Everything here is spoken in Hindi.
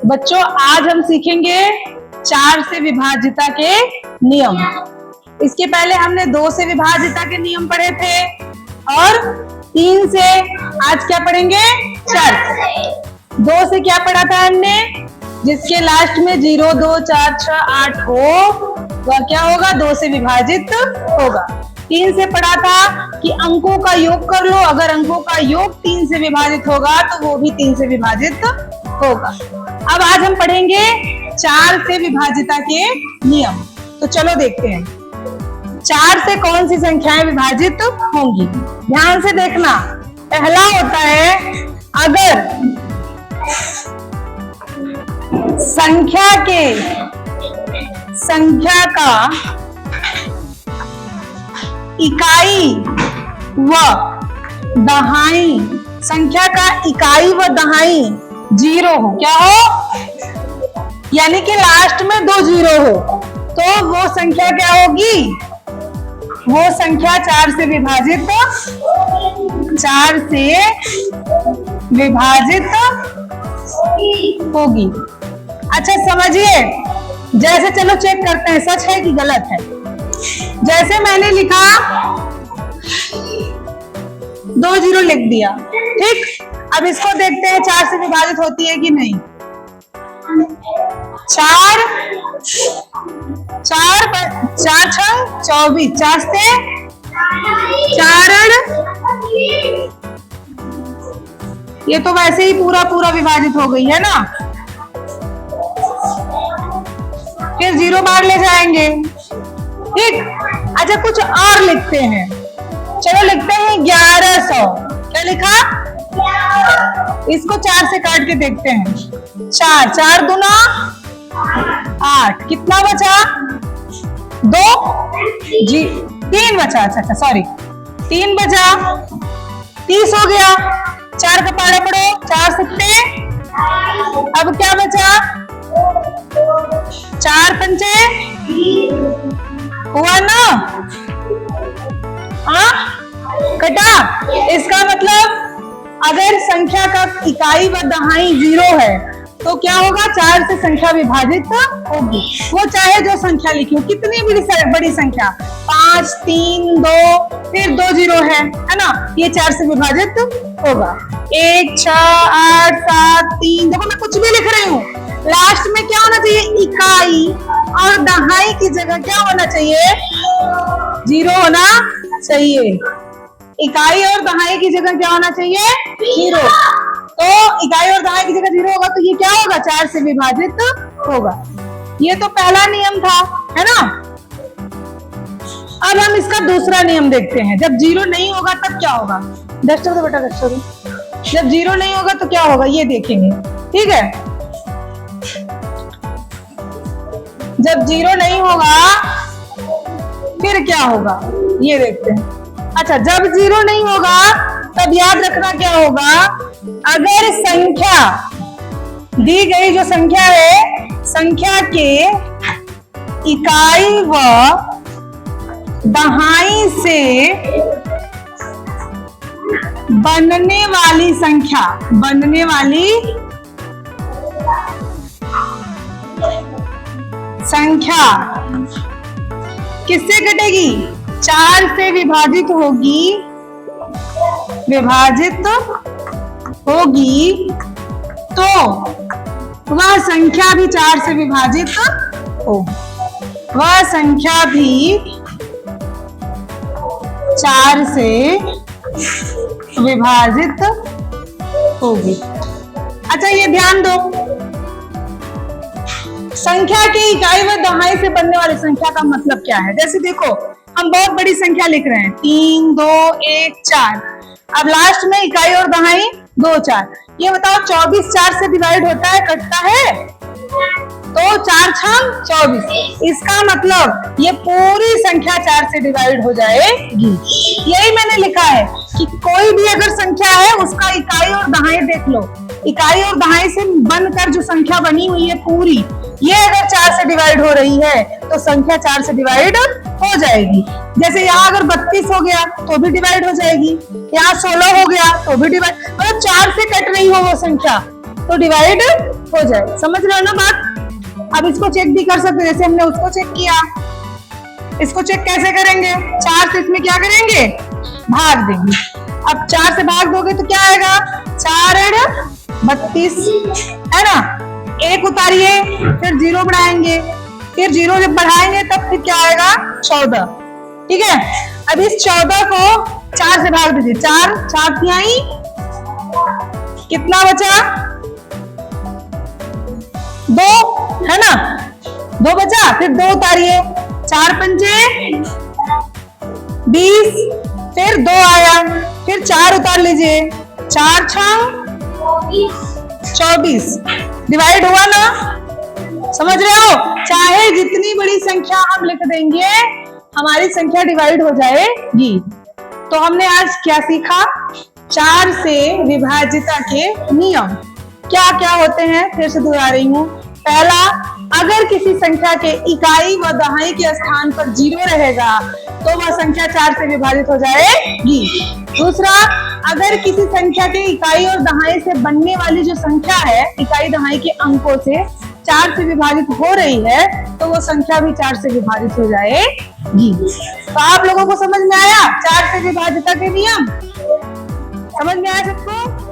बच्चों आज हम सीखेंगे 4 से विभाज्यता के नियम। इसके पहले हमने 2 से विभाज्यता के नियम पढ़े थे और 3 से आज क्या पढ़ेंगे 4 से। 2 से क्या पढ़ा था हमने, जिसके लास्ट में 0, 2, 4, 6, 8 हो वह क्या होगा 2 से विभाजित होगा। 3 से पढ़ा था कि अंकों का योग कर लो, अगर अंकों का योग 3 से विभाजित होगा तो वो भी 3 से विभाजित होगा। अब आज हम पढ़ेंगे 4 से विभाज्यता के नियम। तो चलो देखते हैं 4 से कौन सी संख्याएं विभाजित होंगी। ध्यान से देखना, पहला होता है अगर संख्या का इकाई व दहाई, संख्या का इकाई व दहाई 0 हो। क्या हो, यानी कि लास्ट में 2 0 हो तो वो संख्या क्या होगी, वो संख्या 4 से विभाजित होगी। अच्छा समझिए, जैसे चलो चेक करते हैं सच है कि गलत है। जैसे मैंने लिखा 2 0 लिख दिया, ठीक। अब इसको देखते हैं 4 से विभाजित होती है कि नहीं। 4 6 24, 4 से 4, ये तो वैसे ही पूरा विभाजित हो गई है ना। फिर 0 बाहर ले जाएंगे, ठीक। अच्छा कुछ और लिखते हैं, चलो लिखते हैं 1100। क्या लिखा, इसको 4 से काट के देखते हैं। 4 दूना 8, कितना बचा 2 जी 3 बचा। अच्छा सॉरी 3 बचा, 30 हो गया। 4 का पारा पढ़ो, 4 सत्ते, अब क्या बचा 4 पंचे हुआ ना, कटा। इसका मतलब अगर संख्या का इकाई व दहाई 0 है तो क्या होगा 4 से संख्या विभाजित होगी। वो चाहे जो संख्या लिखी हो, कितनी बड़ी संख्या 5, 3, 2, फिर 2 0 है ना, ये 4 से विभाजित होगा। 1, 6, 8, 7, 3, देखो मैं कुछ भी लिख रही हूँ, लास्ट में क्या होना चाहिए, इकाई और दहाई की जगह क्या होना चाहिए 0 होना चाहिए। इकाई और दहाई की जगह क्या होना चाहिए 0। तो इकाई और दहाई की जगह 0 होगा तो ये क्या होगा 4 से विभाजित होगा। ये तो पहला नियम था, है ना। अब हम इसका दूसरा नियम देखते हैं। जब 0 नहीं होगा तब क्या होगा, डस्टर दो बेटा, डस्टर दो। जब 0 नहीं होगा तो क्या होगा ये देखेंगे, ठीक है। जब 0 नहीं होगा फिर क्या होगा ये देखते हैं। अच्छा जब 0 नहीं होगा तब याद रखना क्या होगा, अगर संख्या दी गई जो संख्या है, संख्या के इकाई व दहाई से बनने वाली संख्या किससे कटेगी, 4 से विभाजित होगी तो वह संख्या भी 4 से विभाजित होगी। वह संख्या भी 4 से विभाजित होगी। अच्छा ये ध्यान दो, संख्या की इकाई व दहाई से बनने वाली संख्या का मतलब क्या है। जैसे देखो हम बहुत बड़ी संख्या लिख रहे हैं 3, 2, 1, 4, अब लास्ट में इकाई और दहाई 2, 4। ये बताओ 24 4 से डिवाइड होता है, कटता है, तो 4 छम 24। इसका मतलब ये पूरी संख्या 4 से डिवाइड हो जाएगी। यही मैंने लिखा है कि कोई भी अगर संख्या है उसका इकाई और दहाई देख लो, इकाई और दहाई से बनकर जो संख्या बनी हुई है पूरी, ये अगर 4 से डिवाइड हो रही है तो संख्या 4 से डिवाइड हो जाएगी। जैसे यहाँ अगर 32 हो गया तो भी डिवाइड हो जाएगी, यहाँ 16 हो गया तो भी डिवाइड, मतलब 4 से कट रही हो वो संख्या तो डिवाइड हो जाए। समझ रहे हो ना बात? अब इसको चेक भी कर सकते, जैसे हमने उसको चेक किया, इसको चेक कैसे करेंगे? 4 से इसमें क्या करेंगे? भाग देंगे। अब 4 से भाग दोगे तो क्या आएगा? 4 और 32, है ना? 1 उतारिए, फिर 0 बढ़ाएंगे, फिर 0 जब बढ़ाएंगे तब फिर क्या आएगा? 14। ठीक है, अब इस 14 को 4 से भाग दीजिए। 4 4 तिहाई, कितना बचा? 2, है ना? 2 बचा, फिर 2 उतारिए, 4 पंचे 20, फिर 2 आया, फिर 4 उतार लीजिए, 4 छंग 24, डिवाइड हुआ ना? समझ रहे हो? चाहे जितनी बड़ी संख्या हम लिख देंगे, हमारी संख्या डिवाइड हो जाएगी। तो हमने आज क्या सीखा? 4 से विभाजिता के नियम क्या क्या होते हैं, फिर से दोहरा रही हूँ। पहला, अगर किसी संख्या के इकाई व दहाई के स्थान पर 0 रहेगा तो वह संख्या 4 से विभाजित हो जाएगी। दूसरा, अगर किसी संख्या के इकाई और दहाई से बनने वाली जो संख्या है, इकाई दहाई के अंकों से 4 से विभाजित हो रही है तो वो संख्या भी 4 से विभाजित हो जाएगी। तो आप लोगों को समझ में आया 4 से विभाजिता के नियम? समझ में आया सबको?